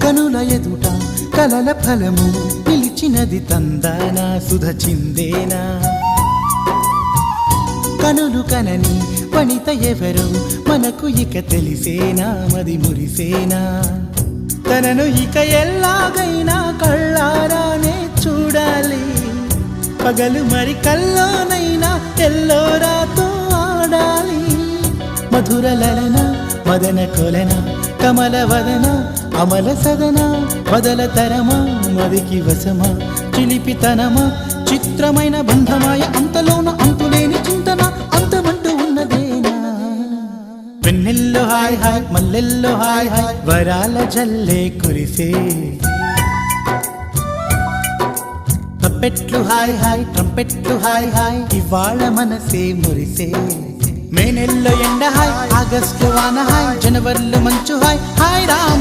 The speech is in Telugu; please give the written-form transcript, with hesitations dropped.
కనుల ఎదుట కలల ఫలము నిలిచినది తందానా సుధ చిందేనా కనులు కనని వనిత ఎవరు మనకు ఇక తెలిసేనా మది మురిసేనా తనను ఇక ఎల్లాగైనా కళ్ళారానే చూడాలి పగలు మరి కల్లోనైనా ఎల్లోరాతో ఆడాలి మధుర లలన మదన కొలన కమల వదన అమల సదన వదల తరమా మదికి వశమా చిలిపితనమా చిత్రమైన బంధమాయ అంతలోన అంతులేని చింతన అంతమంటూ ఉన్నదేనా వెన్నెల్లో హాయ్ హాయ్ మల్లెల్లో హాయ్ హాయ్ వరాల జల్లే కురిసే తప్పెట్లు హాయ్ హాయ్ ట్రంపెట్లు హాయ్ హాయ్ ఇవాళ మనసే మురిసే మే నెల్లో ఎండ హాయ్ ఆగస్టు వాన హాయ్ జనవరిలో మంచు హాయ్ హాయ్ రామ్